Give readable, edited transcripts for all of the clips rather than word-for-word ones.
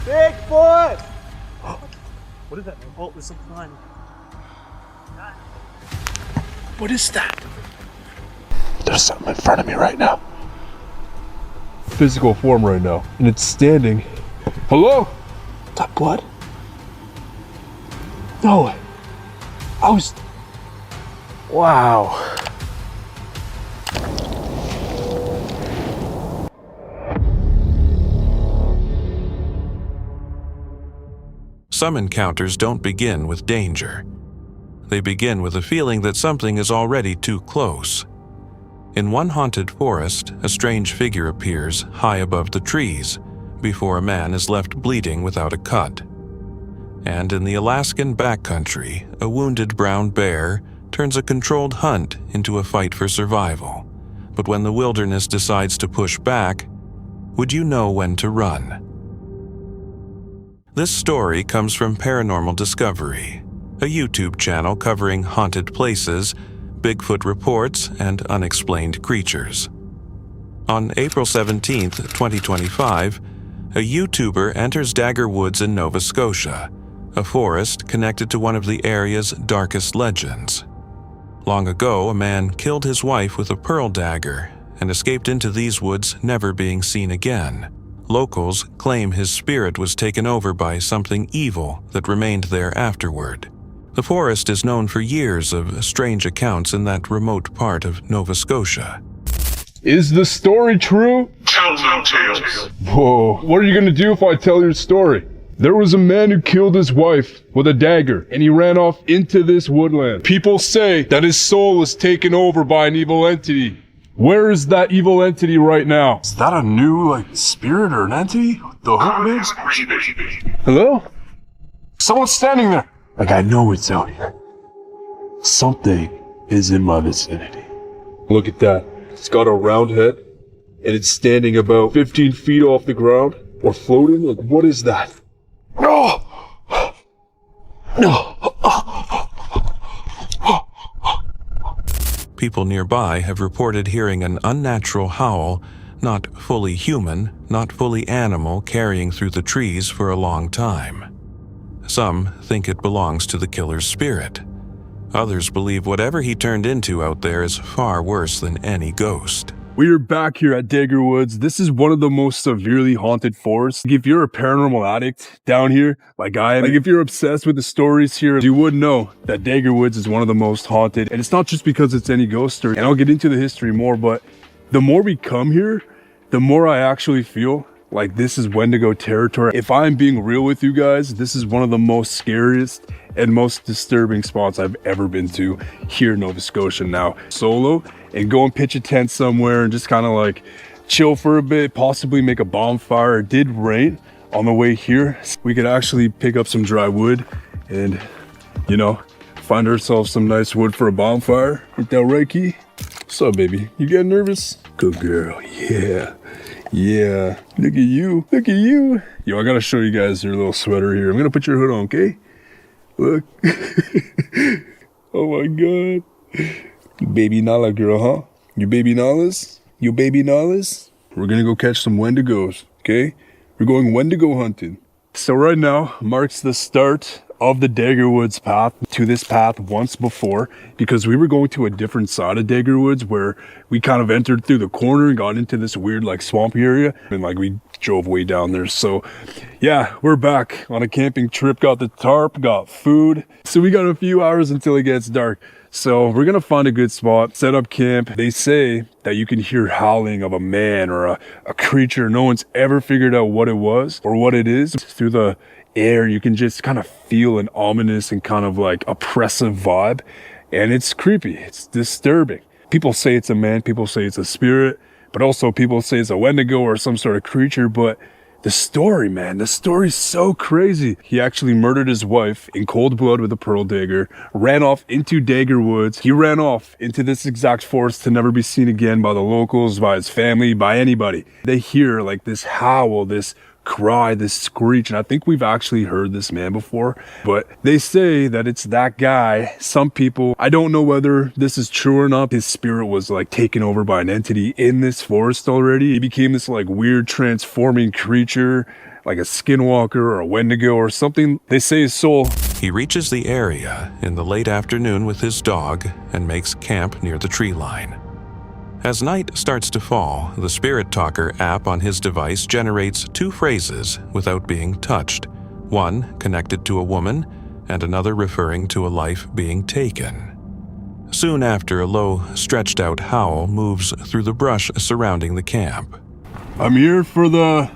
Bigfoot! What is that? Oh, there's something behind me. What is that? There's something in front of me right now. Physical form right now, and it's standing. Hello? Is that blood? No. Wow. Some encounters don't begin with danger. They begin with a feeling that something is already too close. In one haunted forest, a strange figure appears high above the trees before a man is left bleeding without a cut. And in the Alaskan backcountry, a wounded brown bear turns a controlled hunt into a fight for survival. But when the wilderness decides to push back, would you know when to run? This story comes from Paranormal Discovery, a YouTube channel covering haunted places, Bigfoot reports, and unexplained creatures. On April 17, 2025, a YouTuber enters Dagger Woods in Nova Scotia, a forest connected to one of the area's darkest legends. Long ago, a man killed his wife with a pearl dagger and escaped into these woods, never being seen again. Locals claim his spirit was taken over by something evil that remained there afterward. The forest is known for years of strange accounts in that remote part of Nova Scotia. Is the story true? Tell no tales. Whoa, what are you gonna do if I tell your story? There was a man who killed his wife with a dagger, and he ran off into this woodland. People say that his soul was taken over by an evil entity. Where is that evil entity right now? Is that a new, spirit or an entity? The hook is? Hello? Someone's standing there. I know it's out here. Something is in my vicinity. Look at that. It's got a round head, and it's standing about 15 feet off the ground, or floating. What is that? No! No! People nearby have reported hearing an unnatural howl, not fully human, not fully animal, carrying through the trees for a long time. Some think it belongs to the killer's spirit. Others believe whatever he turned into out there is far worse than any ghost. We are back here at Dagger Woods. This is one of the most severely haunted forests. If you're a paranormal addict down here, like I am, if you're obsessed with the stories here, you would know that Dagger Woods is one of the most haunted. And it's not just because it's any ghost story, and I'll get into the history more, but the more we come here, the more I actually feel like this is Wendigo territory. If I'm being real with you guys, this is one of the most scariest and most disturbing spots I've ever been to here in Nova Scotia now. Solo, and go and pitch a tent somewhere and just kind of chill for a bit, possibly make a bonfire. It did rain on the way here. We could actually pick up some dry wood and, find ourselves some nice wood for a bonfire. Ain't that right, Key? What's up, baby? You getting nervous? Good girl, yeah. Yeah, look at you, look at you. Yo, I gotta show you guys your little sweater here. I'm gonna put your hood on, okay? Look. Oh my God. You baby Nala girl, huh? You baby Nalas? You baby Nalas? We're gonna go catch some Wendigos, okay? We're going Wendigo hunting. So right now marks the start of the Dagger Woods path. To this path once before, because we were going to a different side of Dagger Woods where we kind of entered through the corner and got into this weird swampy area, and we drove way down there. So yeah, we're back on a camping trip, got the tarp, got food. So we got a few hours until it gets dark. So we're gonna find a good spot, set up camp. They say that you can hear howling of a man or a creature. No one's ever figured out what it was or what it is. Through the air, you can just kind of feel an ominous and kind of oppressive vibe, and it's creepy, it's disturbing. People say it's a man, people say it's a spirit, but also people say it's a Wendigo or some sort of creature. But the story, man, the story's so crazy. He actually murdered his wife in cold blood with a pearl dagger, ran off into Dagger Woods. He ran off into this exact forest to never be seen again by the locals, by his family, by anybody. They hear this howl, this cry, this screech, and I think we've actually heard this man before, but they say that it's that guy. Some people, I don't know whether this is true or not, his spirit was taken over by an entity in this forest already. He became this weird transforming creature, like a skinwalker or a wendigo or something they say is soul. He reaches the area in the late afternoon with his dog and makes camp near the tree line. As night starts to fall, the Spirit Talker app on his device generates 2 phrases without being touched, one connected to a woman and another referring to a life being taken. Soon after, a low, stretched-out howl moves through the brush surrounding the camp. I'm here for the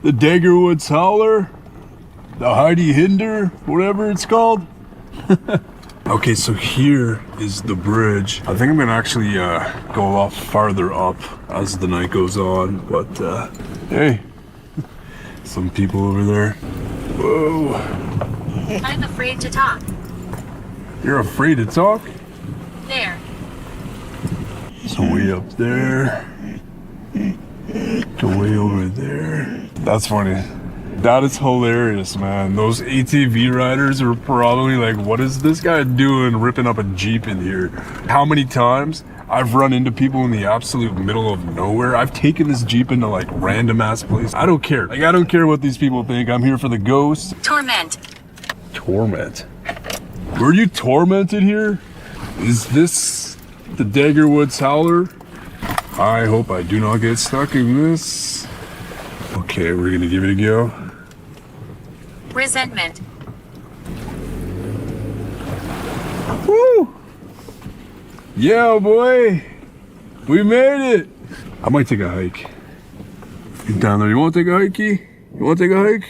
Daggerwoods Howler, the Heidi Hinder, whatever it's called. Okay, so here is the bridge. I think I'm gonna actually go a lot farther up as the night goes on, but hey, some people over there. Whoa. I'm afraid to talk. You're afraid to talk? There. So way up there. To way over there. That's funny. That is hilarious, man. Those ATV riders are probably like, what is this guy doing ripping up a Jeep in here? How many times I've run into people in the absolute middle of nowhere. I've taken this Jeep into like random ass places. I don't care. Like, I don't care what these people think. I'm here for the ghosts. Torment. Torment? Were you tormented here? Is this the Daggerwoods Howler? I hope I do not get stuck in this. Okay, we're gonna give it a go. Resentment. Woo! Yeah, boy! We made it! I might take a hike. Get down there. You wanna take a hikey? You wanna take a hike?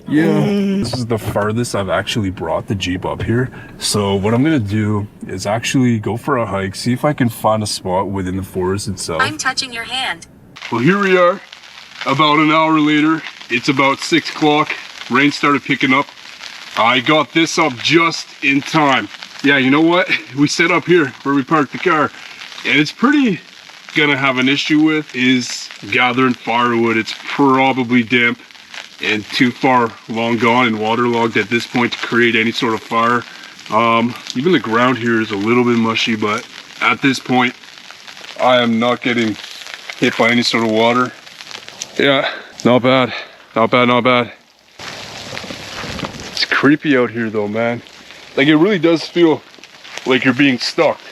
Yeah. This is the farthest I've actually brought the Jeep up here. So what I'm gonna do is actually go for a hike, see if I can find a spot within the forest itself. I'm touching your hand. Well, here we are. About an hour later. It's about 6 o'clock. Rain started picking up. I got this up just in time. Yeah, you know what? We set up here where we parked the car. And it's pretty gonna have an issue with is gathering firewood. It's probably damp and too far long gone and waterlogged at this point to create any sort of fire. Even the ground here is a little bit mushy, but at this point, I am not getting hit by any sort of water. Yeah, not bad. Not bad, not bad. It's creepy out here though, man. Like, it really does feel like you're being stalked.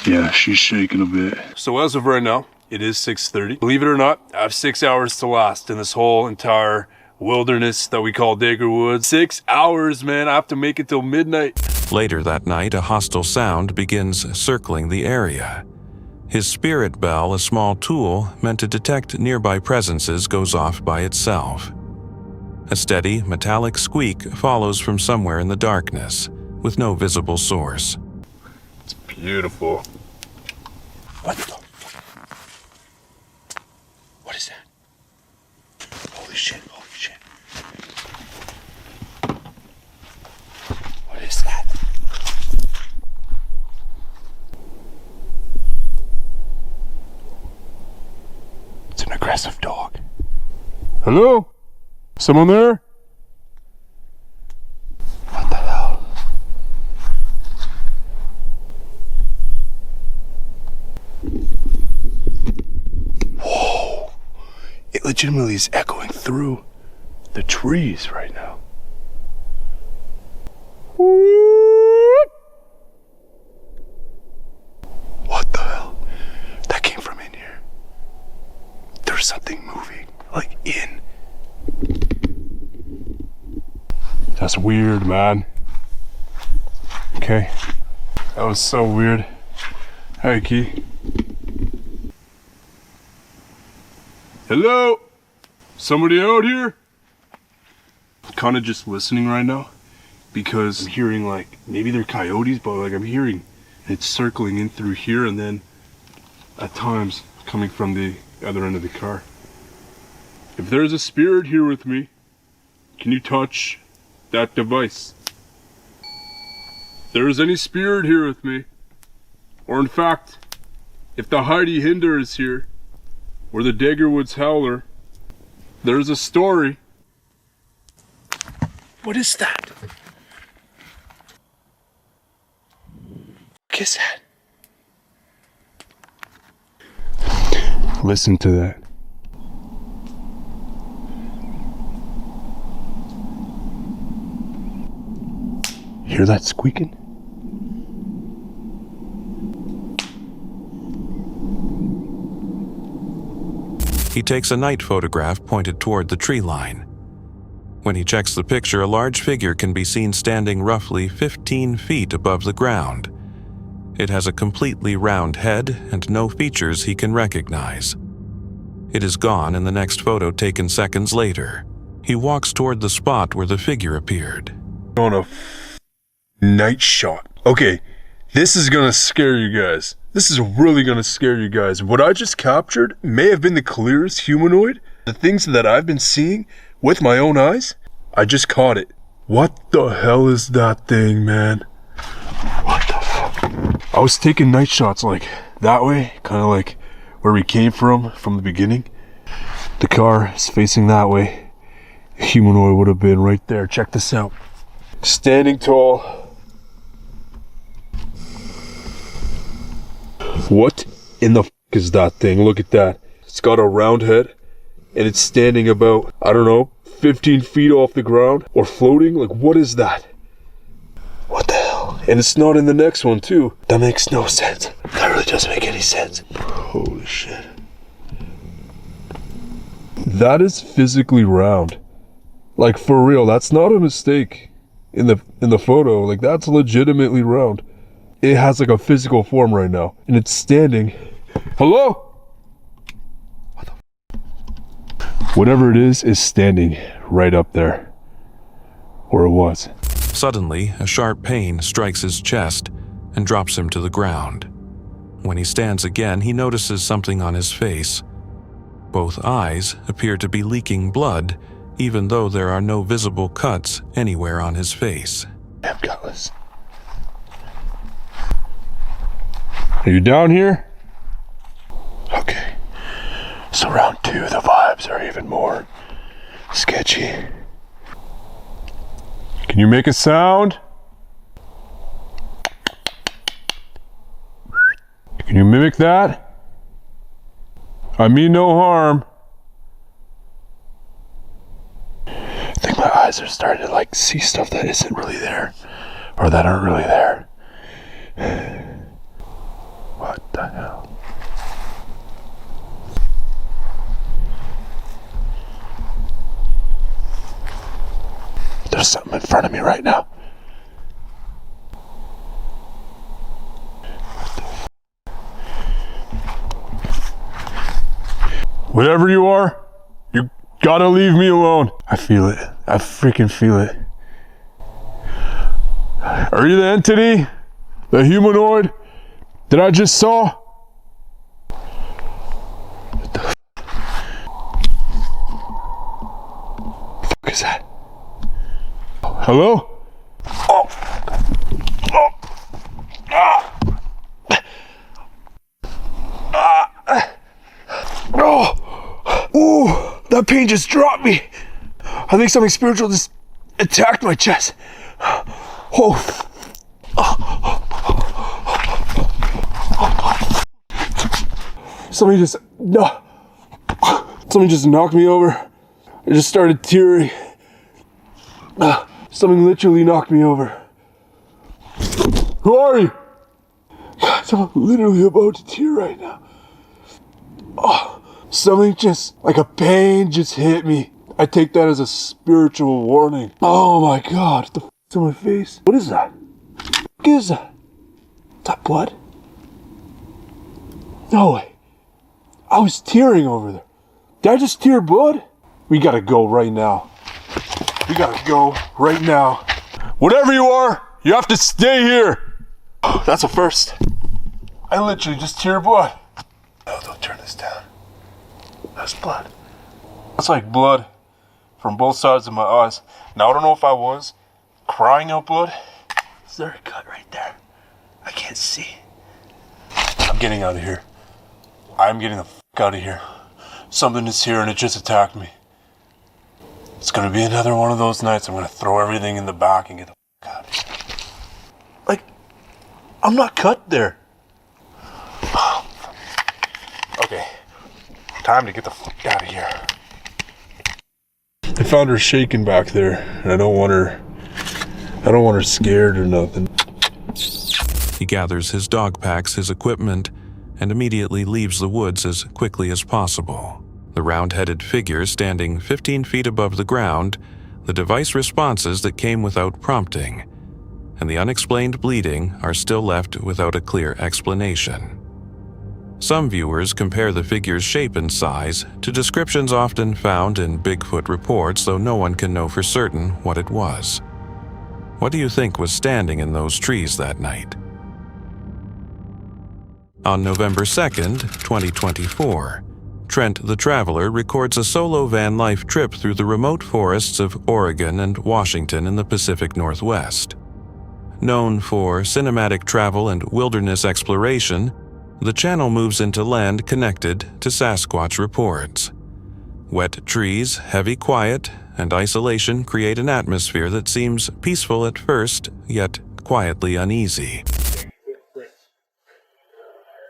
Yeah, she's shaking a bit. So as of right now, it is 6:30. Believe it or not, I have 6 hours to last in this whole entire wilderness that we call Daggerwoods. 6 hours, man. I have to make it till midnight. Later that night, a hostile sound begins circling the area. His spirit bell, a small tool meant to detect nearby presences, goes off by itself. A steady, metallic squeak follows from somewhere in the darkness, with no visible source. It's beautiful. What the fuck? What is that? Holy shit, holy shit. What is that? It's an aggressive dog. Hello? Someone there? What the hell? Whoa! It legitimately is echoing through the trees right now. What the hell? That came from in here. There's something moving, like in. That's weird, man. Okay. That was so weird. Hi, Key. Hello? Somebody out here? I'm kind of just listening right now because I'm hearing, like, maybe they're coyotes, but like I'm hearing it circling in through here and then at times coming from the other end of the car. If there's a spirit here with me, can you touch that device? If there is any spirit here with me, or in fact, if the Heidi Hinder is here, or the Daggerwoods Howler, there's a story. What is that? What is that? Listen to that. Hear that squeaking? He takes a night photograph pointed toward the tree line. When he checks the picture, a large figure can be seen standing roughly 15 feet above the ground. It has a completely round head and no features he can recognize. It is gone in the next photo taken seconds later. He walks toward the spot where the figure appeared. On a night shot. Okay, this is gonna scare you guys. This is really gonna scare you guys. What I just captured may have been the clearest humanoid. The things that I've been seeing with my own eyes, I just caught it. What the hell is that thing, man? What the fuck? I was taking night shots like that way, kind of like where we came from the beginning. The car is facing that way. A humanoid would have been right there. Check this out. Standing tall. What in the f is that thing? Look at that. It's got a round head and it's standing about, I don't know, 15 feet off the ground or floating. Like, what is that? What the hell? And it's not in the next one too. That makes no sense. That really doesn't make any sense. Holy shit. That is physically round. Like, for real, that's not a mistake in the photo. Like, that's legitimately round. It has like a physical form right now, and it's standing. Hello? What the Whatever it is standing right up there, or it was. Suddenly, a sharp pain strikes his chest and drops him to the ground. When he stands again, he notices something on his face. Both eyes appear to be leaking blood, even though there are no visible cuts anywhere on his face. I'm gutless. Are you down here? Okay. So round 2, the vibes are even more sketchy. Can you make a sound? Can you mimic that? I mean no harm. I think my eyes are starting to like see stuff that isn't really there, or that aren't really there. What the hell? There's something in front of me right now. Whatever you are, you gotta leave me alone. I feel it. I freaking feel it. Are you the entity? The humanoid that I just saw? What the fuck is that? Hello? Oh. Oh. Ah. Ah. Oh. Ooh, that pain just dropped me. I think something spiritual just attacked my chest. Oh. Somebody just knocked me over. I just started tearing. Something literally knocked me over. Who are you? I'm literally about to tear right now. Oh, something just, like a pain just hit me. I take that as a spiritual warning. Oh my God, what the f***'s on my face? What is that? What is that? Is that blood? No way. I was tearing over there. Did I just tear blood? We gotta go right now. We gotta go right now. Whatever you are, you have to stay here. That's a first. I literally just tear blood. No, don't turn this down. That's blood. That's like blood from both sides of my eyes. Now, I don't know if I was crying out blood. Is there a cut right there? I can't see. I'm getting out of here. I'm getting the f*** out of here. Something is here and it just attacked me. It's gonna be another one of those nights. I'm gonna throw everything in the back and get the f*** out of here. Like, I'm not cut there. Okay, time to get the f*** out of here. I found her shaking back there, and I don't want her I don't want her scared or nothing. He gathers his dog packs, his equipment, and immediately leaves the woods as quickly as possible. The round-headed figure standing 15 feet above the ground, the device responses that came without prompting, and the unexplained bleeding are still left without a clear explanation. Some viewers compare the figure's shape and size to descriptions often found in Bigfoot reports, though no one can know for certain what it was. What do you think was standing in those trees that night? On November 2nd, 2024, Trent the Traveler records a solo van life trip through the remote forests of Oregon and Washington in the Pacific Northwest. Known for cinematic travel and wilderness exploration, the channel moves into land connected to Sasquatch reports. Wet trees, heavy quiet, and isolation create an atmosphere that seems peaceful at first, yet quietly uneasy.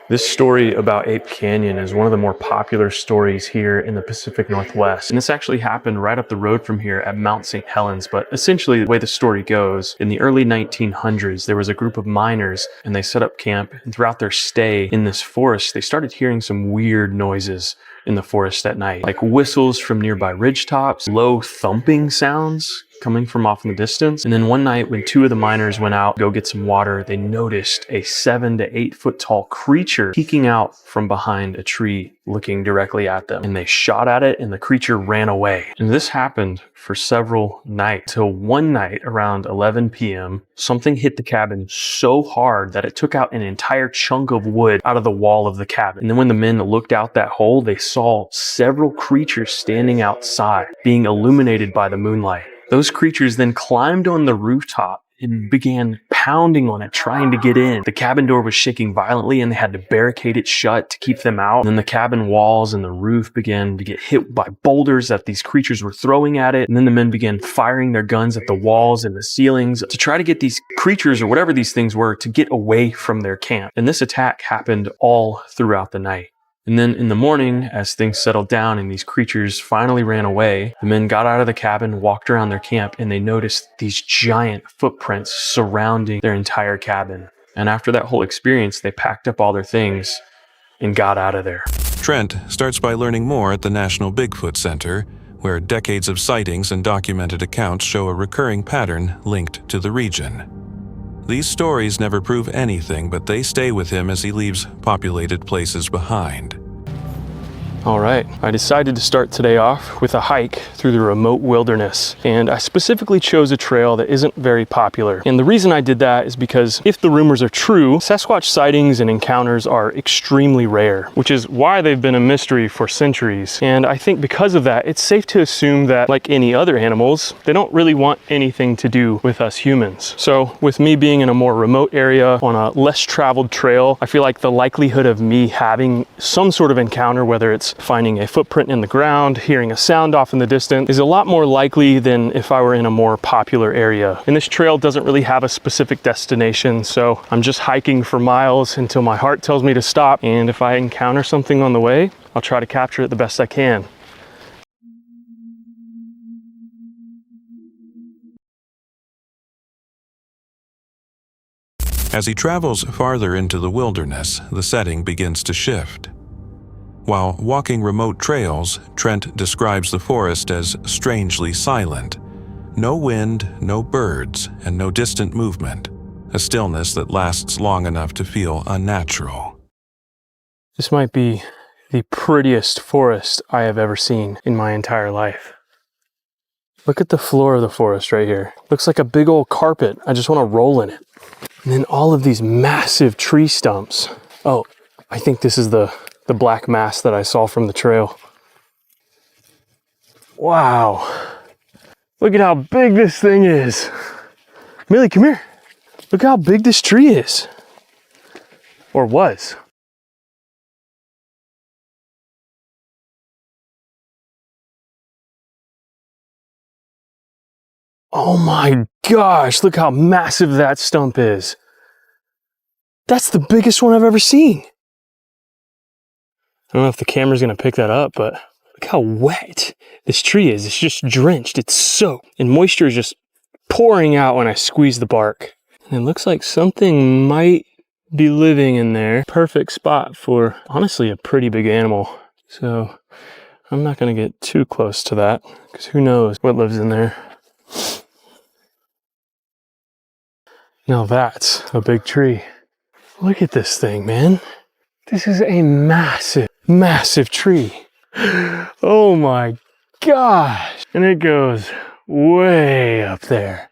This story about Ape Canyon is one of the more popular stories here in the Pacific Northwest. And this actually happened right up the road from here at Mount St. Helens. But essentially, the way the story goes, in the early 1900s, there was a group of miners and they set up camp. And throughout their stay in this forest, they started hearing some weird noises in the forest at night, like whistles from nearby ridgetops, low thumping sounds coming from off in the distance. And then one night when two of the miners went out to go get some water, they noticed a 7 to 8 foot tall creature peeking out from behind a tree looking directly at them. And they shot at it and the creature ran away. And this happened for several nights till one night around 11 p.m. something hit the cabin so hard that it took out an entire chunk of wood out of the wall of the cabin. And then when the men looked out that hole, they saw several creatures standing outside being illuminated by the moonlight. Those creatures then climbed on the rooftop and began pounding on it, trying to get in. The cabin door was shaking violently and they had to barricade it shut to keep them out. And then the cabin walls and the roof began to get hit by boulders that these creatures were throwing at it. And then the men began firing their guns at the walls and the ceilings to try to get these creatures, or whatever these things were, to get away from their camp. And this attack happened all throughout the night. And then in the morning, as things settled down and these creatures finally ran away, the men got out of the cabin, walked around their camp, and they noticed these giant footprints surrounding their entire cabin. And after that whole experience, they packed up all their things and got out of there. Trent starts by learning more at the National Bigfoot Center, where decades of sightings and documented accounts show a recurring pattern linked to the region. These stories never prove anything, but they stay with him as he leaves populated places behind. All right, I decided to start today off with a hike through the remote wilderness, and I specifically chose a trail that isn't very popular. And the reason I did that is because if the rumors are true, Sasquatch sightings and encounters are extremely rare, which is why they've been a mystery for centuries. And I think because of that, it's safe to assume that, like any other animals, they don't really want anything to do with us humans. So with me being in a more remote area on a less traveled trail, I feel like the likelihood of me having some sort of encounter, whether it's finding a footprint in the ground, hearing a sound off in the distance, is a lot more likely than if I were in a more popular area. And this trail doesn't really have a specific destination, so I'm just hiking for miles until my heart tells me to stop. And if I encounter something on the way, I'll try to capture it the best I can. As he travels farther into the wilderness, the setting begins to shift. While walking remote trails, Trent describes the forest as strangely silent. No wind, no birds, and no distant movement. A stillness that lasts long enough to feel unnatural. This might be the prettiest forest I have ever seen in my entire life. Look at the floor of the forest right here. Looks like a big old carpet. I just want to roll in it. And then all of these massive tree stumps. Oh, I think this is the black mass that I saw from the trail. Wow. Look at how big this thing is. Millie, come here. Look how big this tree is. Or was. Oh my gosh, look how massive that stump is. That's the biggest one I've ever seen. I don't know if the camera's gonna pick that up, but look how wet this tree is. It's just drenched, it's soaked, and moisture is just pouring out when I squeeze the bark. And it looks like something might be living in there. Perfect spot for, honestly, a pretty big animal. So I'm not gonna get too close to that, because who knows what lives in there. Now that's a big tree. Look at this thing, man. This is a massive, massive tree. Oh my gosh. And it goes way up there.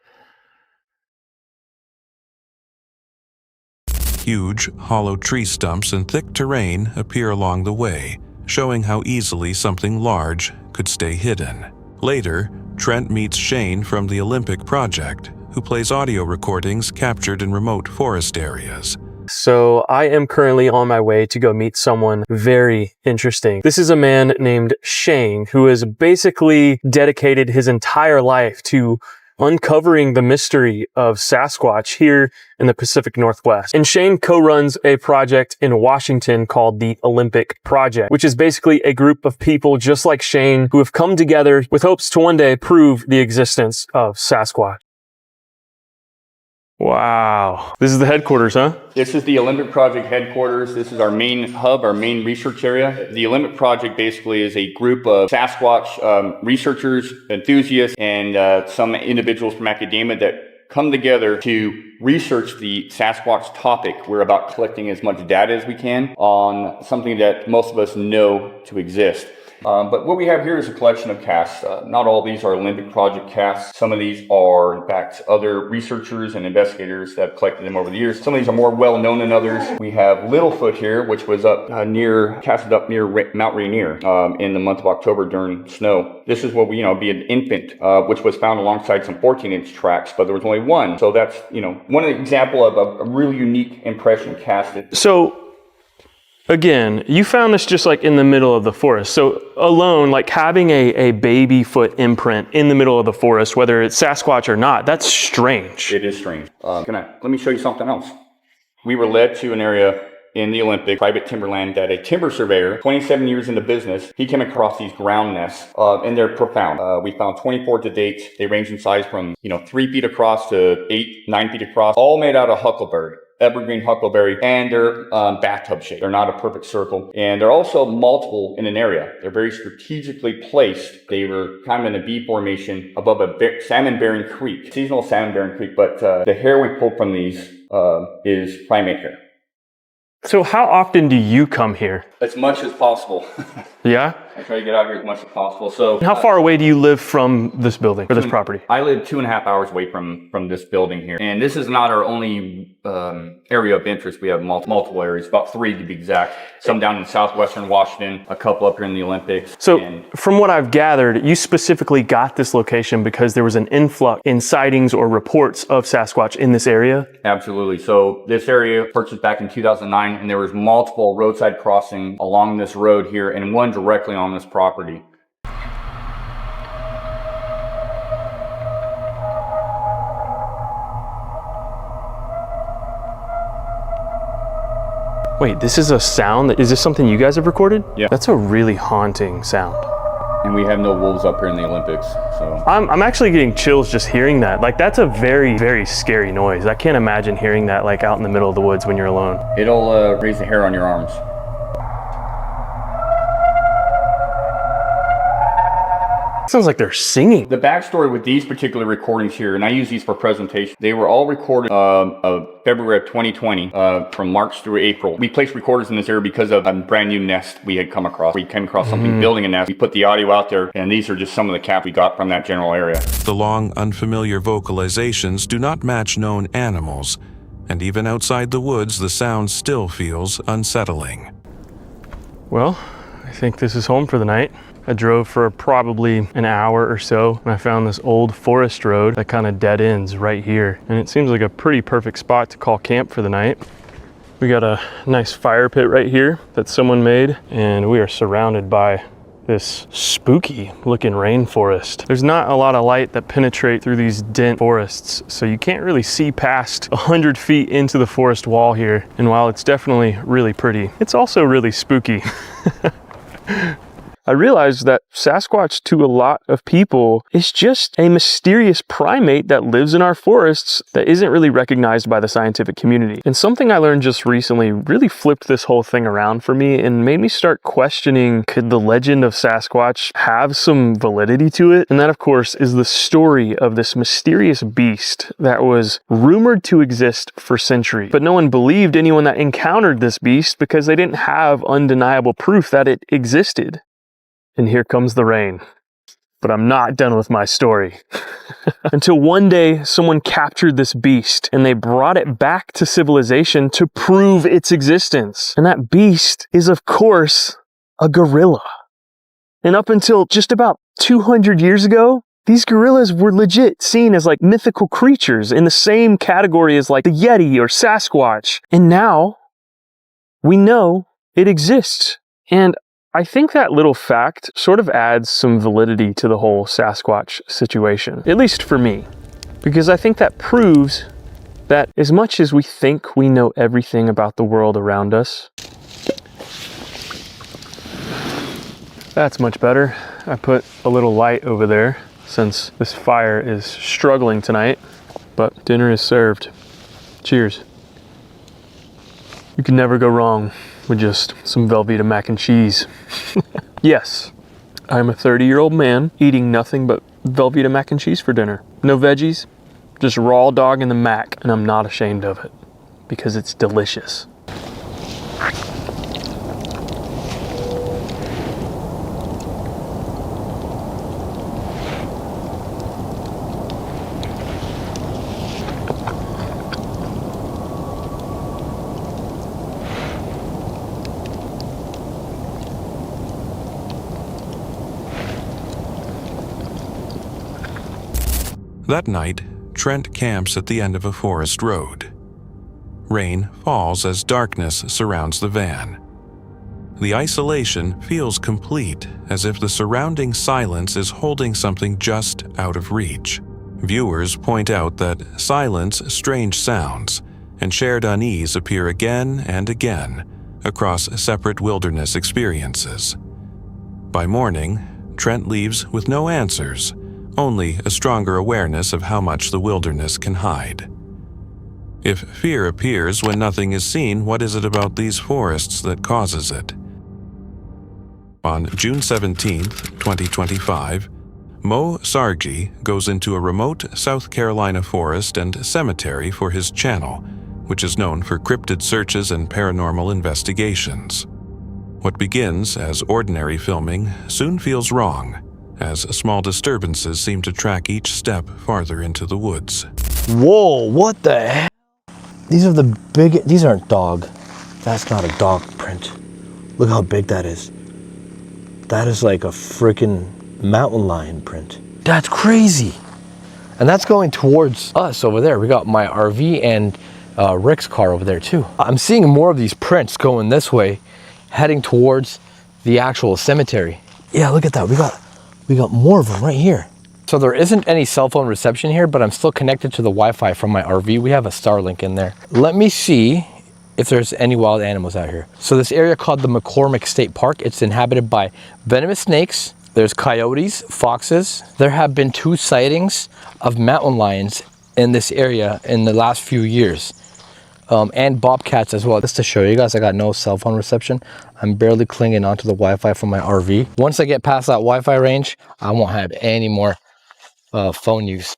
Huge, hollow tree stumps and thick terrain appear along the way, showing how easily something large could stay hidden. Later, Trent meets Shane from the Olympic Project, who plays audio recordings captured in remote forest areas. So I am currently on my way to go meet someone very interesting. This is a man named Shane, who has basically dedicated his entire life to uncovering the mystery of Sasquatch here in the Pacific Northwest. And Shane co-runs a project in Washington called the Olympic Project, which is basically a group of people just like Shane who have come together with hopes to one day prove the existence of Sasquatch. Wow. This is the headquarters, huh? This is the Olympic Project headquarters. This is our main hub, our main research area. The Olympic Project basically is a group of Sasquatch researchers, enthusiasts, and some individuals from academia that come together to research the Sasquatch topic. We're about collecting as much data as we can on something that most of us know to exist. But what we have here is a collection of casts. Not all of these are Olympic Project casts. Some of these are, in fact, other researchers and investigators that have collected them over the years. Some of these are more well-known than others. We have Littlefoot here, which was casted up near Mount Rainier in the month of October during snow. This is what we, be an infant, which was found alongside some 14-inch tracks, but there was only one. So that's, one example of a really unique impression casted. So, again, you found this just like in the middle of the forest. So alone, like having a baby foot imprint in the middle of the forest, whether it's Sasquatch or not, that's strange. It is strange. Let me show you something else. We were led to an area in the Olympic private timberland that a timber surveyor, 27 years in the business, he came across these ground nests, and they're profound. We found 24 to date. They range in size from 3 feet across to 8-9 feet across, all made out of huckleberry. Evergreen huckleberry, and they're bathtub shaped. They're not a perfect circle, and they're also multiple in an area. They're very strategically placed. They were kind of in a V formation above a salmon-bearing creek, seasonal salmon-bearing creek, but the hair we pulled from these is primate hair. So how often do you come here? As much as possible. Yeah? I try to get out here as much as possible. So, how far away do you live from this building or this property? I live 2.5 hours away from this building here. And this is not our only area of interest. We have multiple areas, about 3 to be exact. Some down in southwestern Washington, a couple up here in the Olympics. So from what I've gathered, you specifically got this location because there was an influx in sightings or reports of Sasquatch in this area? Absolutely. So this area purchased back in 2009, and there was multiple roadside crossings along this road here and one directly on this property. Wait, this is a sound? Is this something you guys have recorded? Yeah. That's a really haunting sound. And we have no wolves up here in the Olympics, so. I'm actually getting chills just hearing that. Like, that's a very, very scary noise. I can't imagine hearing that like out in the middle of the woods when you're alone. It'll raise the hair on your arms. Sounds like they're singing. The backstory with these particular recordings here, and I use these for presentation, they were all recorded of February of 2020, from March through April. We placed recorders in this area because of a brand new nest we had come across. We came across something building a nest. We put the audio out there, and these are just some of the caps we got from that general area. The long, unfamiliar vocalizations do not match known animals, and even outside the woods, the sound still feels unsettling. Well, I think this is home for the night. I drove for probably an hour or so, and I found this old forest road that kind of dead ends right here. And it seems like a pretty perfect spot to call camp for the night. We got a nice fire pit right here that someone made, and we are surrounded by this spooky looking rainforest. There's not a lot of light that penetrates through these dense forests, so you can't really see past 100 feet into the forest wall here. And while it's definitely really pretty, it's also really spooky. I realized that Sasquatch, to a lot of people, is just a mysterious primate that lives in our forests that isn't really recognized by the scientific community. And something I learned just recently really flipped this whole thing around for me and made me start questioning, could the legend of Sasquatch have some validity to it? And that, of course, is the story of this mysterious beast that was rumored to exist for centuries. But no one believed anyone that encountered this beast because they didn't have undeniable proof that it existed. And here comes the rain. But I'm not done with my story. Until one day, someone captured this beast and they brought it back to civilization to prove its existence. And that beast is, of course, a gorilla. And up until just about 200 years ago, these gorillas were legit seen as like mythical creatures in the same category as like the Yeti or Sasquatch. And now we know it exists. And I think that little fact sort of adds some validity to the whole Sasquatch situation, at least for me, because I think that proves that as much as we think we know everything about the world around us, that's much better. I put a little light over there since this fire is struggling tonight, but dinner is served. Cheers. You can never go wrong with just some Velveeta mac and cheese. Yes, I'm a 30-year-old man eating nothing but Velveeta mac and cheese for dinner. No veggies, just raw dog in the mac, and I'm not ashamed of it because it's delicious. That night, Trent camps at the end of a forest road. Rain falls as darkness surrounds the van. The isolation feels complete, as if the surrounding silence is holding something just out of reach. Viewers point out that silence, strange sounds, and shared unease appear again and again across separate wilderness experiences. By morning, Trent leaves with no answers, only a stronger awareness of how much the wilderness can hide. If fear appears when nothing is seen, what is it about these forests that causes it? On June 17, 2025, Mo Sargi goes into a remote South Carolina forest and cemetery for his channel, which is known for cryptid searches and paranormal investigations. What begins as ordinary filming soon feels wrong, as small disturbances seem to track each step farther into the woods. Whoa, what the heck? These are the big, these aren't dog. That's not a dog print. Look how big that is. That is like a freaking mountain lion print. That's crazy. And that's going towards us over there. We got my RV and Rick's car over there too. I'm seeing more of these prints going this way, heading towards the actual cemetery. Yeah, look at that. We got more of them right here. So there isn't any cell phone reception here, but I'm still connected to the Wi-Fi from my RV. We have a Starlink in there. Let me see if there's any wild animals out here. So this area called the McCormick State Park, it's inhabited by venomous snakes. There's coyotes, foxes. There have been 2 sightings of mountain lions in this area in the last few years. And bobcats as well. Just to show you guys, I got no cell phone reception. I'm barely clinging onto the Wi-Fi from my RV. Once I get past that Wi-Fi range, I won't have any more phone use.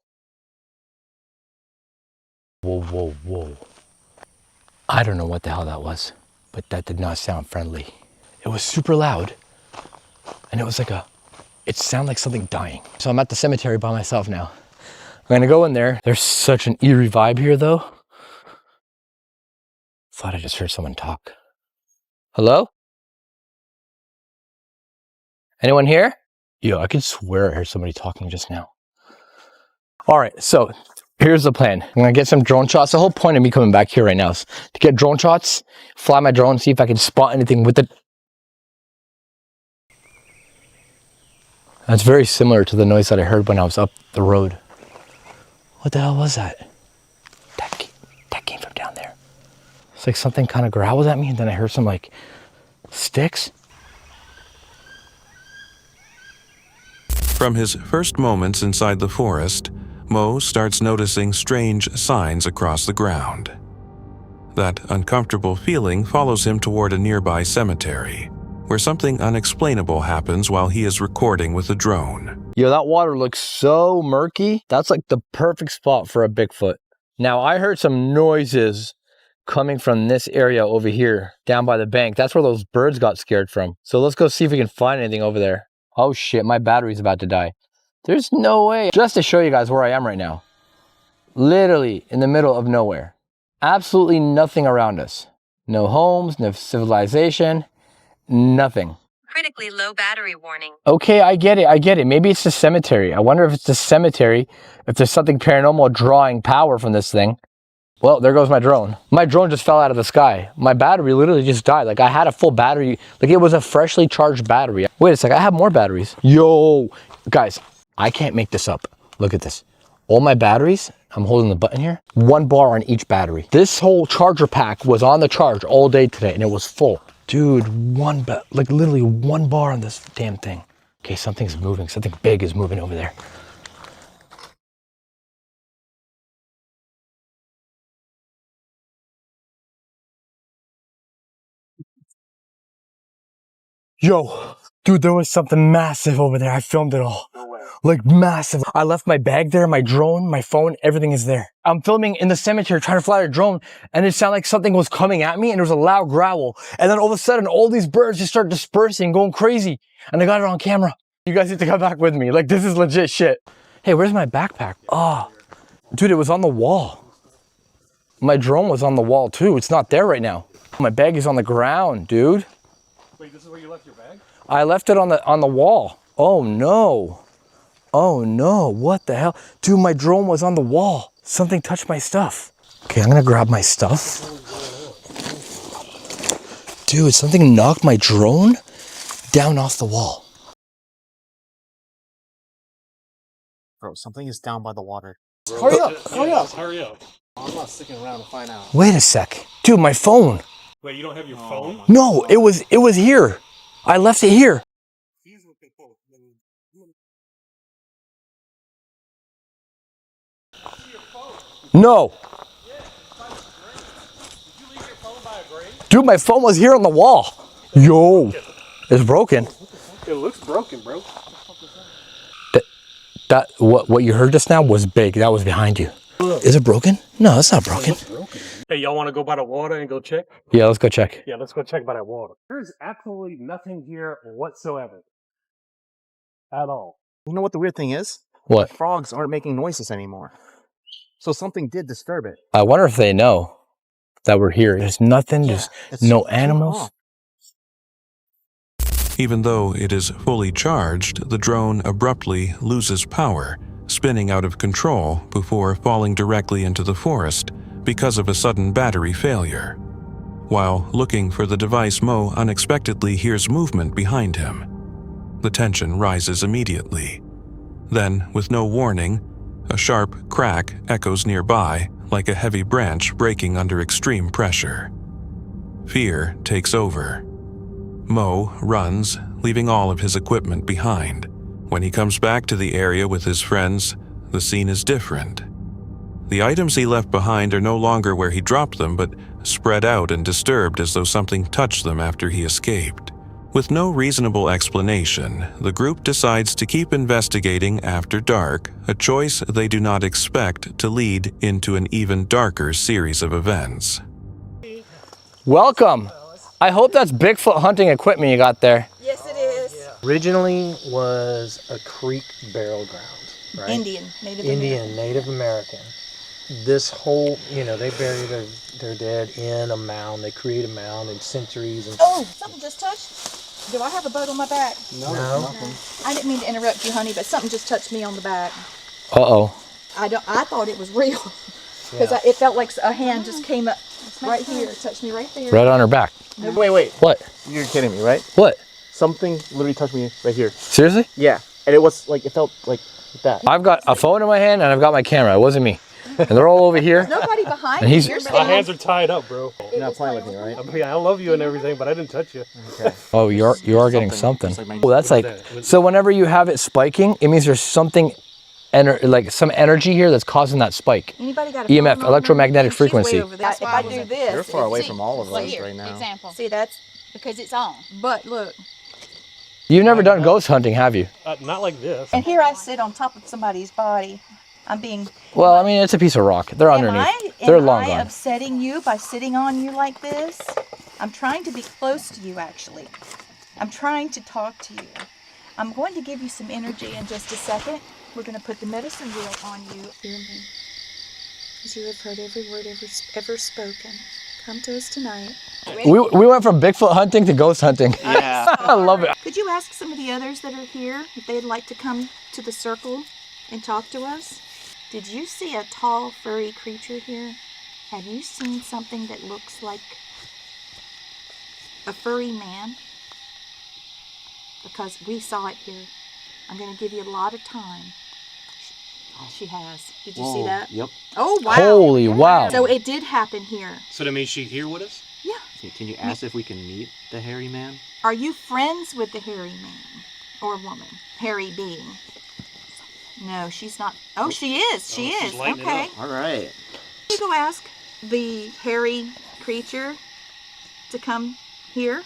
Whoa, whoa, whoa. I don't know what the hell that was, but that did not sound friendly. It was super loud, and it was like it sounded like something dying. So I'm at the cemetery by myself now. I'm gonna go in there. There's such an eerie vibe here though. Thought I just heard someone talk. Hello? Anyone here? Yo, I could swear I heard somebody talking just now. All right, so here's the plan. I'm gonna get some drone shots. The whole point of me coming back here right now is to get drone shots, fly my drone, see if I can spot anything with it. That's very similar to the noise that I heard when I was up the road. What the hell was that? That came from down there. It's like something kind of growled at me, and then I heard some like sticks. From his first moments inside the forest, Mo starts noticing strange signs across the ground. That uncomfortable feeling follows him toward a nearby cemetery, where something unexplainable happens while he is recording with a drone. Yo, that water looks so murky. That's like the perfect spot for a Bigfoot. Now, I heard some noises coming from this area over here, down by the bank. That's where those birds got scared from. So let's go see if we can find anything over there. Oh shit, my battery's about to die. There's no way. Just to show you guys where I am right now. Literally in the middle of nowhere. Absolutely nothing around us. No homes, no civilization, nothing. Critically low battery warning. Okay, I get it. Maybe it's the cemetery. I wonder if it's the cemetery, if there's something paranormal drawing power from this thing. Well, there goes my drone. My drone just fell out of the sky. My battery literally just died. Like, I had a full battery. Like, it was a freshly charged battery. Wait a second, I have more batteries. Yo, guys, I can't make this up. Look at this. All my batteries, I'm holding the button here, 1 bar on each battery. This whole charger pack was on the charge all day today, and it was full. Dude, like literally 1 bar on this damn thing. Okay, something's moving. Something big is moving over there. Yo, dude, there was something massive over there. I filmed it all. No way. Like massive. I left my bag there, my drone, my phone, everything is there. I'm filming in the cemetery trying to fly a drone, and it sounded like something was coming at me, and there was a loud growl. And then all of a sudden, all these birds just start dispersing, going crazy. And I got it on camera. You guys need to come back with me. Like, this is legit shit. Hey, where's my backpack? Oh, dude, it was on the wall. My drone was on the wall too. It's not there right now. My bag is on the ground, dude. Wait, this is where you left your bag? I left it on the wall. Oh no. Oh no, what the hell? Dude, my drone was on the wall. Something touched my stuff. Okay, I'm gonna grab my stuff. Dude, something knocked my drone down off the wall. Bro, something is down by the water. Hurry up! Hurry up. I'm not sticking around to find out. Wait a sec. Dude, my phone. Wait, you don't have your phone? No, it was here. I left it here. No. Dude, my phone was here on the wall. Yo, it's broken. It looks broken, bro. What you heard just now was big. That was behind you. Is it broken? No, it's not broken. Hey, y'all want to go by the water and go check? Yeah, let's go check. Yeah, let's go check by that water. There's absolutely nothing here whatsoever. At all. You know what the weird thing is? What? Frogs aren't making noises anymore. So something did disturb it. I wonder if they know that we're here. There's nothing, there's no animals. Even though it is fully charged, the drone abruptly loses power, spinning out of control before falling directly into the forest because of a sudden battery failure. While looking for the device, Mo unexpectedly hears movement behind him. The tension rises immediately. Then, with no warning, a sharp crack echoes nearby like a heavy branch breaking under extreme pressure. Fear takes over. Mo runs, leaving all of his equipment behind. When he comes back to the area with his friends, the scene is different. The items he left behind are no longer where he dropped them, but spread out and disturbed as though something touched them after he escaped. With no reasonable explanation, the group decides to keep investigating after dark, a choice they do not expect to lead into an even darker series of events. Welcome. I hope that's Bigfoot hunting equipment you got there. Yes, it is. Originally was a creek burial ground, right? Indian, Native American. This whole, they bury their dead in a mound. They create a mound in centuries. And Oh, something just touched. Do I have a boat on my back? No. I didn't mean to interrupt you, honey, but something just touched me on the back. Uh-oh. I thought it was real because it felt like a hand just came up right here, touched me right there. Right on her back. Wait. What? You're kidding me, right? What? Something literally touched me right here. Seriously? Yeah. And it was like, it felt like that. I've got a phone in my hand and I've got my camera. It wasn't me. and they're all over here. Nobody behind And you. he's- You're My My standing. hands are tied up, bro. You're not playing with me, right? I mean, I love you and everything, but I didn't touch you. Okay. Oh, you are getting something. It's like my- Oh, that's like, that? so whenever you have it spiking, it means there's something, like some energy here that's causing that spike. Anybody got a EMF, phone on electromagnetic her? She's way frequency. over there. If I do this, You're far away see, from all of Like us here, right now. example. See, that's. Because it's on. But look, You've never done ghost hunting, have you? Not like this. and here I sit on top of somebody's body. I'm being. Well, I mean, it's a piece of rock. They're underneath. They're long Am I gone. upsetting you by sitting on you like this? I'm trying to be close to you, actually. I'm trying to talk to you. I'm going to give you some energy in just a second. We're going to put the medicine wheel on you. Hear me. Because you have heard every word ever spoken. Come to us tonight. We went from Bigfoot hunting to ghost hunting. Yeah. I love it. Could you ask some of the others that are here if they'd like to come to the circle and talk to us? Did you see a tall, furry creature here? Have you seen something that looks like a furry man? Because we saw it here. I'm going to give you a lot of time. She has. Did you see that? Yep. Oh, wow. Holy wow. So it did happen here. So that means she here with us? Yeah. Can you ask if we can meet the hairy man? Are you friends with the hairy man or woman? Hairy being? No, she's not. Oh, she is. She is. lighting it Okay. up. All right. You go ask the hairy creature to come here.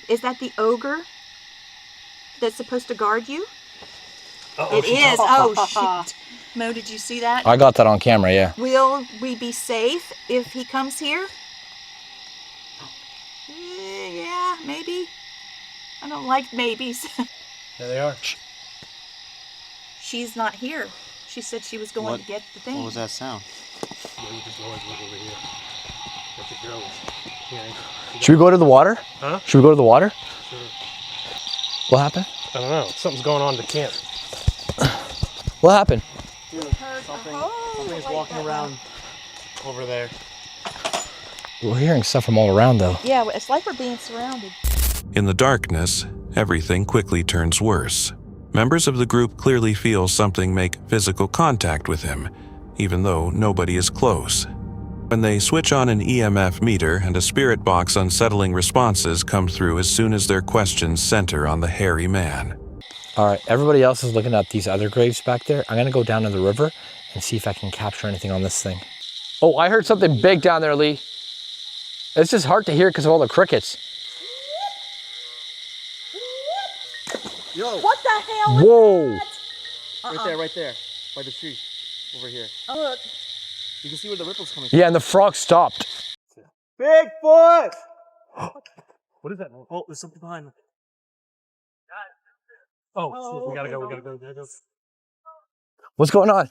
Is that the ogre that's supposed to guard you? It is. Oh, shoot. Mo, did you see that? I got that on camera, yeah. Will we be safe if he comes here? Yeah, maybe. I don't like maybes. There they are. She's not here. She said she was going What- to get the thing. What was that sound? Should we go to the water? Huh? Should we go to the water? Sure. What happened? I don't know. Something's going on in the camp. What happened? Something's walking around over there. We're hearing stuff from all around though. Yeah, it's like we're being surrounded. In the darkness, everything quickly turns worse. Members of the group clearly feel something make physical contact with him, even though nobody is close. When they switch on an EMF meter and a spirit box, unsettling responses come through as soon as their questions center on the hairy man. All right, everybody else is looking at these other graves back there. I'm gonna go down to the river and see if I can capture anything on this thing. Oh, I heard something big down there, Lee. It's just hard to hear because of all the crickets. Yo, What the hell? Whoa! right there, by the tree, over here. Look. You can see where the ripple's coming from. Yeah, and the frog stopped. Bigfoot! What is that? Oh, there's something behind me. Oh, we gotta go. What's going on?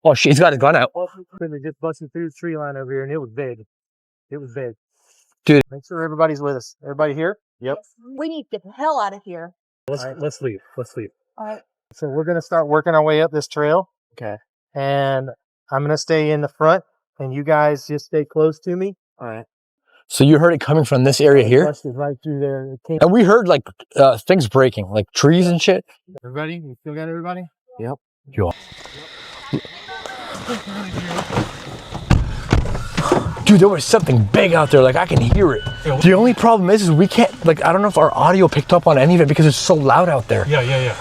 Oh, she's got his gun out. They just busted through the tree line over here, and it was big. It was big. Dude. Make sure everybody's with us. Everybody here? Yep. We need to get the hell out of here. Let's leave. All right. So we're gonna start working our way up this trail. Okay. And I'm gonna stay in the front, and you guys just stay close to me. All right. So you heard it coming from this area here? Busted right through there. It came. And we heard like things breaking, like trees and shit. Everybody, you still got everybody? Yep. Yo. Dude, there was something big out there. Like I can hear it. The only problem is we can't. Like I don't know if our audio picked up on any of it because it's so loud out there. Yeah.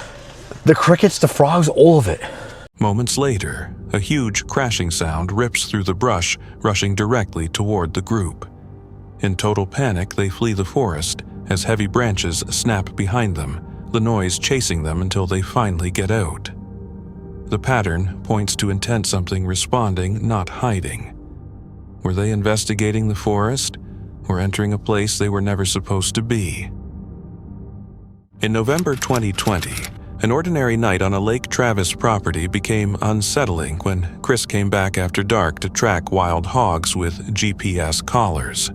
The crickets, the frogs, all of it. Moments later, a huge crashing sound rips through the brush, rushing directly toward the group. In total panic, they flee the forest as heavy branches snap behind them, the noise chasing them until they finally get out. The pattern points to intent something responding, not hiding. Were they investigating the forest or entering a place they were never supposed to be? In November 2020, an ordinary night on a Lake Travis property became unsettling when Chris came back after dark to track wild hogs with GPS collars.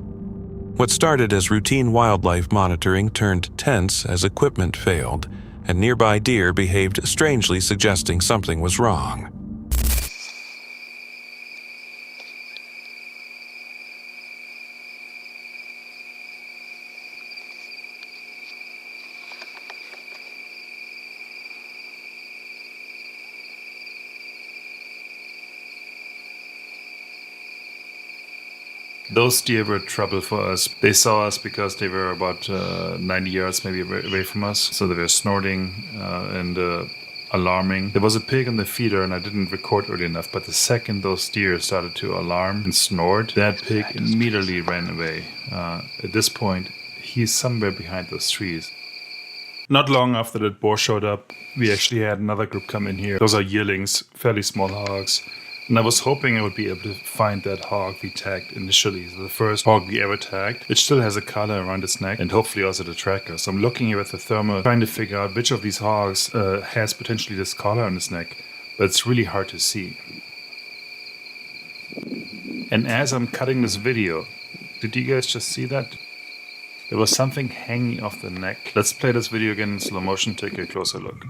What started as routine wildlife monitoring turned tense as equipment failed, and nearby deer behaved strangely, suggesting something was wrong. Those deer were trouble for us. They saw us because they were about 90 yards maybe away from us. So they were snorting and alarming. There was a pig on the feeder and I didn't record early enough, but the second those deer started to alarm and snort, that pig immediately ran away. At this point, he's somewhere behind those trees. Not long after that boar showed up, we actually had another group come in here. Those are yearlings, fairly small hogs. And I was hoping I would be able to find that hog we tagged initially, the first hog we ever tagged. It still has a collar around its neck and hopefully also the tracker. So I'm looking here with the thermal, trying to figure out which of these hogs has potentially this collar on its neck. But it's really hard to see. And as I'm cutting this video, did you guys just see that? There was something hanging off the neck. Let's play this video again in slow motion, take a closer look.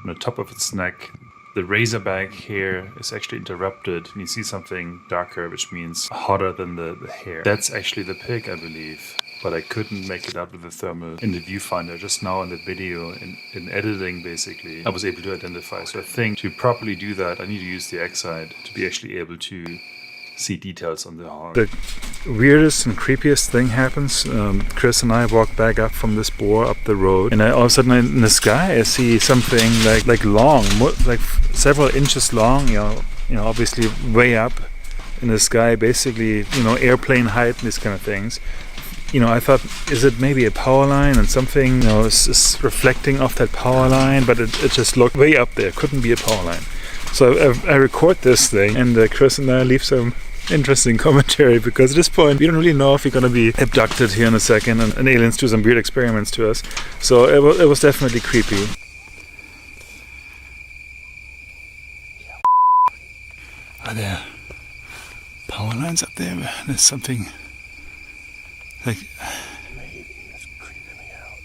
On the top of its neck, the razorback hair is actually interrupted, and you see something darker, which means hotter than the hair. That's actually the pig, I believe, but I couldn't make it out with the thermal in the viewfinder. Just now in the video, in editing basically, I was able to identify. So I think to properly do that, I need to use the X-Sight to be actually able to see details on the hog. The weirdest and creepiest thing happens. Chris and I walk back up from this boar up the road, and all of a sudden in the sky I see something like long, like several inches long. You know, obviously way up in the sky, basically, airplane height and these kind of things. I thought, is it maybe a power line and something, is reflecting off that power line? But it just looked way up there. Couldn't be a power line. So I record this thing, and Chris and I leave some interesting commentary, because at this point we don't really know if we're going to be abducted here in a second and aliens do some weird experiments to us. So it was definitely creepy. Are there power lines up there? There's something like... Maybe it's creeping me out.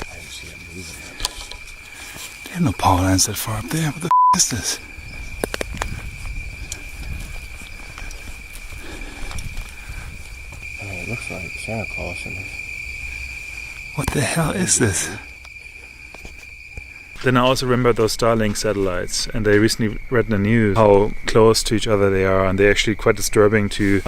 I didn't see it moving. There are no power lines that far up there. What the is this? I mean, it looks like Santa Claus in this. What the hell is this? Then I also remember those Starlink satellites, and I recently read in the news how close to each other they are, and they're actually quite disturbing to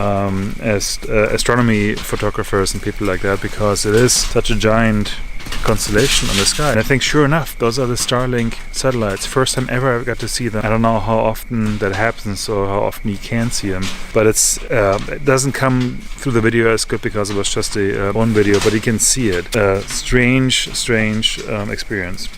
astronomy photographers and people like that, because it is such a giant constellation on the sky. And I think sure enough, those are the Starlink satellites. First time ever I got to see them. I don't know how often that happens or how often you can see them, but it doesn't come through the video as good because it was just a one video, but you can see it. Strange experience.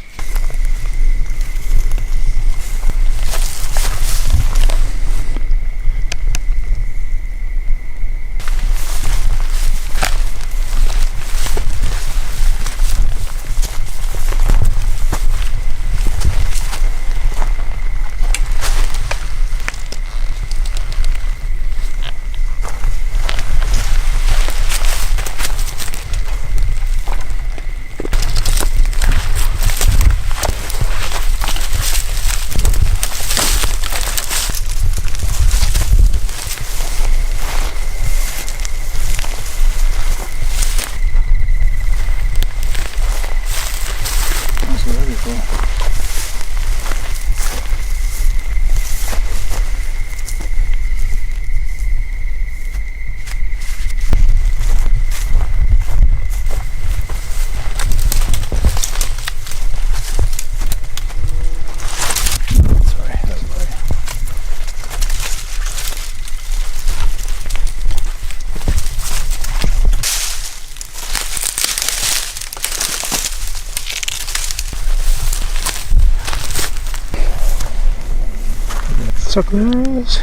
Suckers.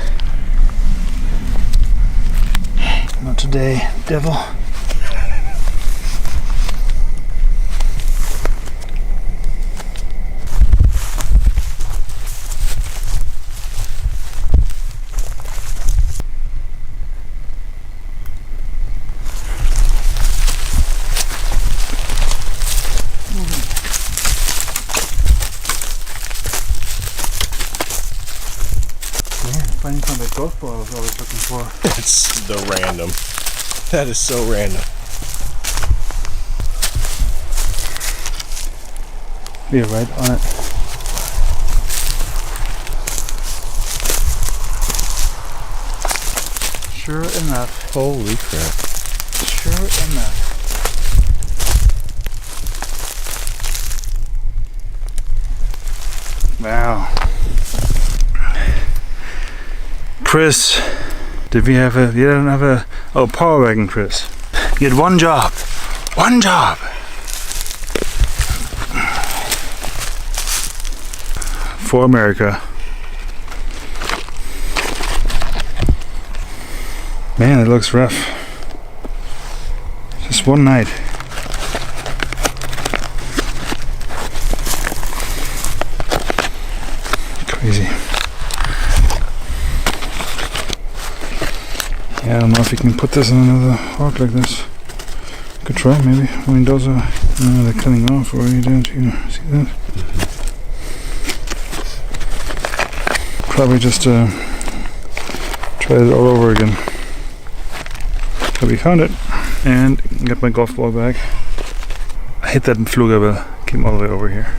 Not today, devil. Finding some of that ghost ball I was always looking for. It's the random. That is so random. We're right on it. Sure enough. Holy crap. Sure enough. Wow. Chris, you didn't have a power wagon, Chris. You had one job. One job. For America. Man, it looks rough. Just one night. Crazy. Yeah, I don't know if you can put this in another rock like this. Could try, maybe. I mean, those are they're cutting off already, don't you? See that? Probably just try it all over again. So we found it, and got my golf ball back. I hit that in Flugabel, came all the way over here.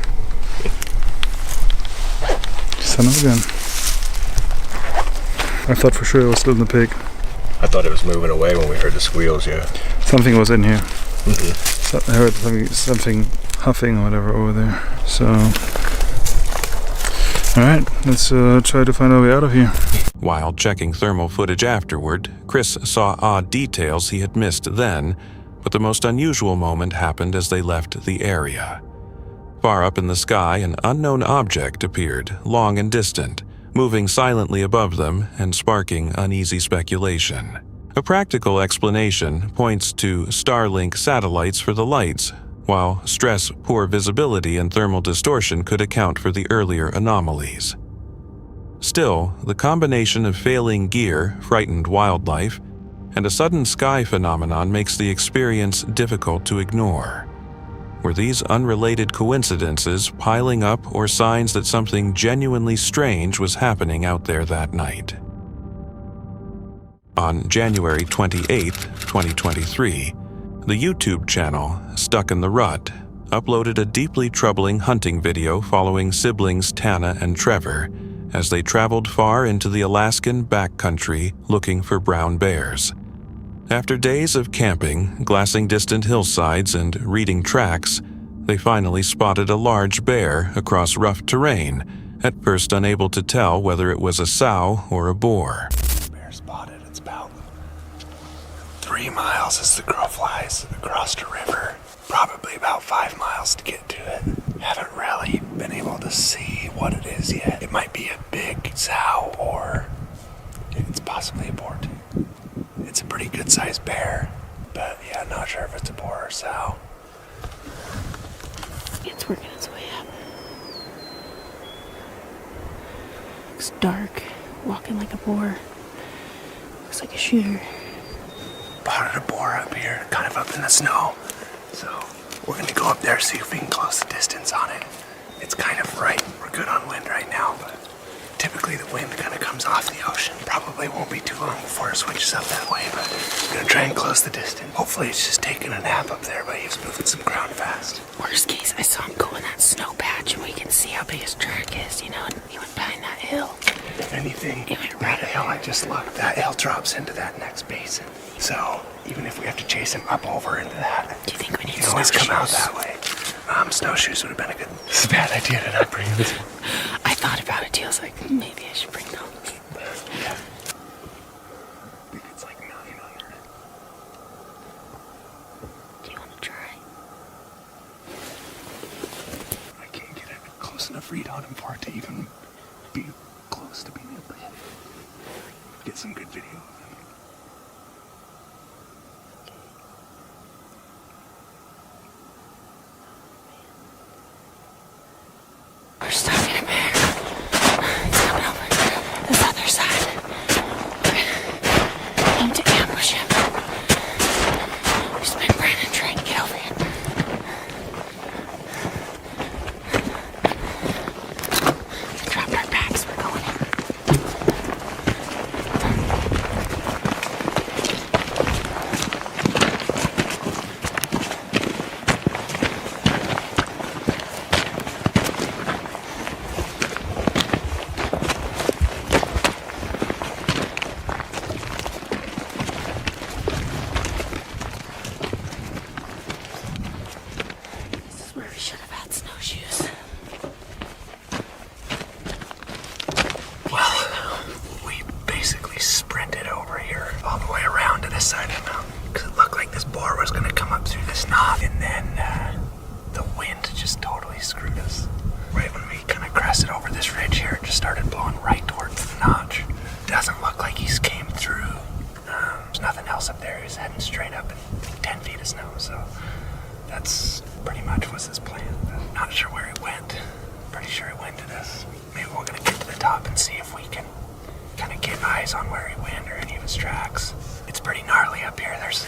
Son of a gun. I thought for sure it was still in the pig. I thought it was moving away when we heard the squeals, yeah. Something was in here. So I heard something huffing or whatever over there. So, alright, let's try to find our way out of here. While checking thermal footage afterward, Chris saw odd details he had missed then, but the most unusual moment happened as they left the area. Far up in the sky, an unknown object appeared, long and distant, moving silently above them and sparking uneasy speculation. A practical explanation points to Starlink satellites for the lights, while stress, poor visibility, and thermal distortion could account for the earlier anomalies. Still, the combination of failing gear, frightened wildlife, and a sudden sky phenomenon makes the experience difficult to ignore. Were these unrelated coincidences piling up or signs that something genuinely strange was happening out there that night? On January 28, 2023, the YouTube channel, Stuck in the Rut, uploaded a deeply troubling hunting video following siblings Tana and Trevor as they traveled far into the Alaskan backcountry looking for brown bears. After days of camping, glassing distant hillsides, and reading tracks, they finally spotted a large bear across rough terrain, at first unable to tell whether it was a sow or a boar. Bear spotted. It's about 3 miles as the crow flies across the river. Probably about 5 miles to get to it. Haven't really been able to see what it is yet. It might be a big sow, or it's possibly a boar too. It's a pretty good sized bear, but yeah, not sure if it's a boar or sow. It's working its way up. Looks dark, walking like a boar. Looks like a shooter. Spotted a boar up here, kind of up in the snow. So we're gonna go up there, see if we can close the distance on it. It's kind of right. We're good on wind right now, but typically the wind kind of comes off the ocean. Probably won't be too long before it switches up that way, but we're gonna try and close the distance. Hopefully it's just taking a nap up there, but he's moving some ground fast. Worst case, I saw him go in that snow patch and we can see how big his track is, you know, and he went behind that hill. If anything, that hill I just looked, that hill drops into that next basin. So even if we have to chase him up over into that, do you think we need he can always come out that way. Snowshoes would have been it's a bad idea to not bring this. I thought about it too. I was like, maybe I should bring those. Yeah. I think it's like 900. Do you want to try? I can't get a close enough read on him for it to even be close to being able to get some good video of him. We're stuck in a bear. He's coming over this other side. We're gonna aim to ambush him. He's been running, trying to get over here. We dropped our packs. We're going in. eyes on where he went or any of his tracks. It's pretty gnarly up here. There's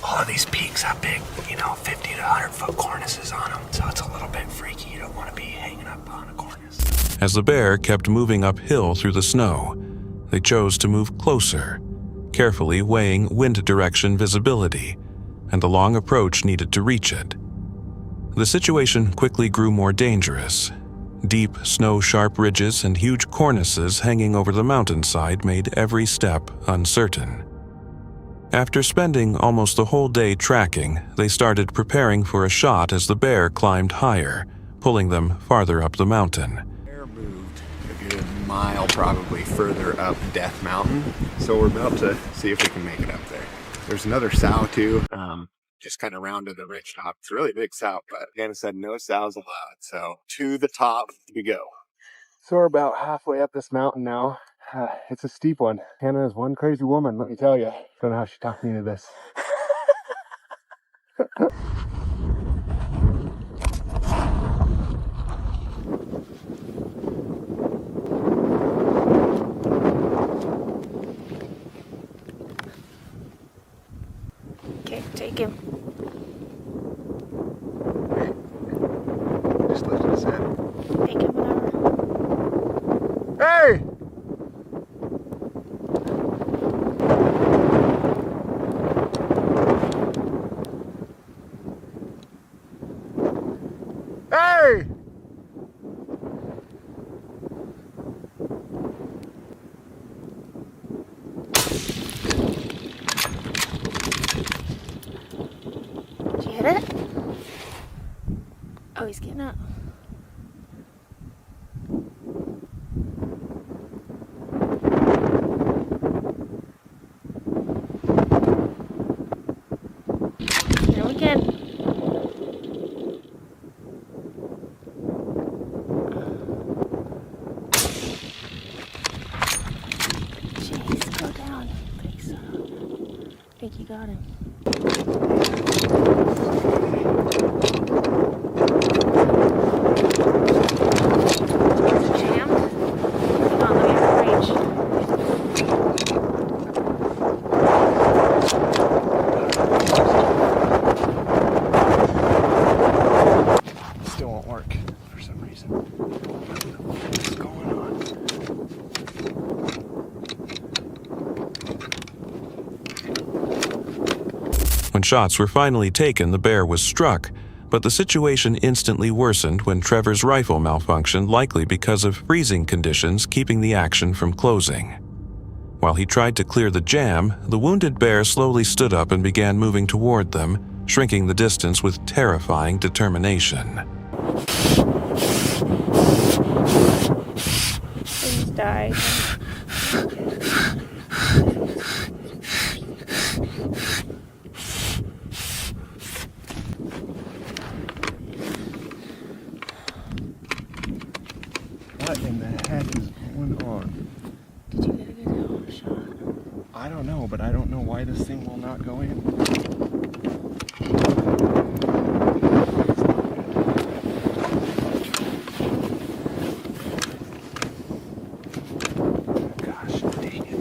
all of these peaks have big, 50 to 100 foot cornices on them, so it's a little bit freaky. You don't want to be hanging up on a cornice. As the bear kept moving uphill through the snow, they chose to move closer, carefully weighing wind direction visibility and the long approach needed to reach it. The situation quickly grew more dangerous. Deep, snow-sharp ridges and huge cornices hanging over the mountainside made every step uncertain. After spending almost the whole day tracking, they started preparing for a shot as the bear climbed higher, pulling them farther up the mountain. The bear moved a good mile probably further up Death Mountain, so we're about to see if we can make it up there. There's another sow too, just kind of rounded the ridge top. It's a really big sow, but again, it said no sows allowed, so to the top we go. So we're about halfway up this mountain now. It's a steep one. Hannah is one crazy woman, let me tell you. Don't know how she talked me into this. Okay, take him. Just lifted his head. Take him whenever. Hey! Hey! Did you hit it? Oh, he's getting up. Here we go. Jeez, go down. I think you got him. Still won't work for some reason. What's going on? When shots were finally taken, the bear was struck, but the situation instantly worsened when Trevor's rifle malfunctioned, likely because of freezing conditions keeping the action from closing. While he tried to clear the jam, the wounded bear slowly stood up and began moving toward them, shrinking the distance with terrifying determination. Please die. What in the heck is going on? Did you get a good shot? I don't know, but I don't know why this thing will not go in. Gosh, dang it.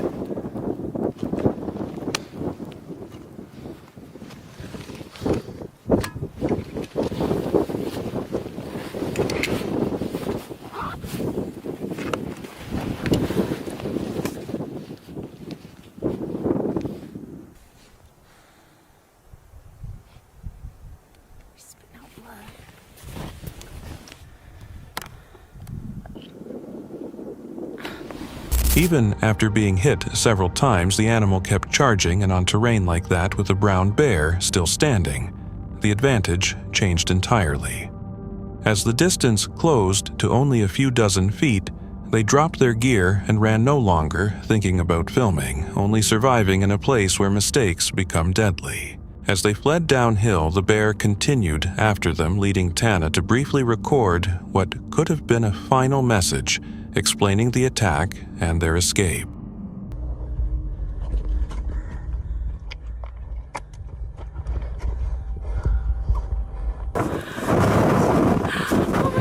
Spit out blood. Even after being hit several times, the animal kept charging, and on terrain like that with a brown bear still standing, the advantage changed entirely. As the distance closed to only a few dozen feet, they dropped their gear and ran no longer thinking about filming, only surviving in a place where mistakes become deadly. As they fled downhill, the bear continued after them, leading Tana to briefly record what could have been a final message explaining the attack and their escape.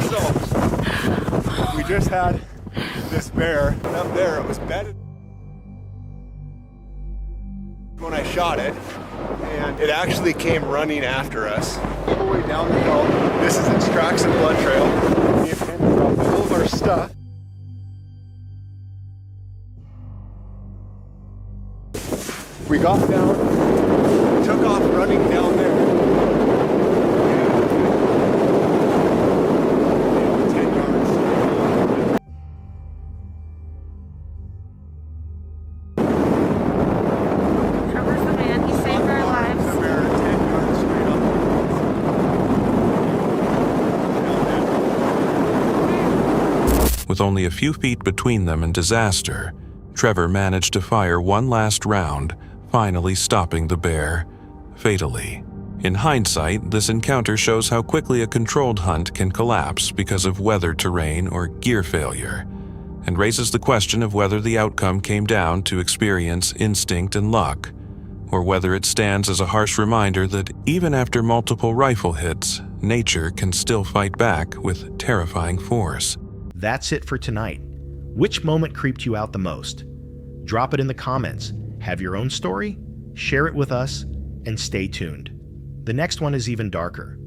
So, we just had this bear, and up there it was bedded. shot it, and it actually came running after us all the way down the hill. This is its tracks and blood trail. Me and him dropped all of our stuff. We got down, took off running down there. 10 yards. Trevor's the man. He saved our lives. The bear, 10 yards straight up. With only a few feet between them and disaster, Trevor managed to fire one last round, finally stopping the bear, fatally. In hindsight, this encounter shows how quickly a controlled hunt can collapse because of weather, terrain, or gear failure, and raises the question of whether the outcome came down to experience, instinct, and luck, or whether it stands as a harsh reminder that even after multiple rifle hits, nature can still fight back with terrifying force. That's it for tonight. Which moment creeped you out the most? Drop it in the comments. Have your own story? Share it with us, and stay tuned. The next one is even darker.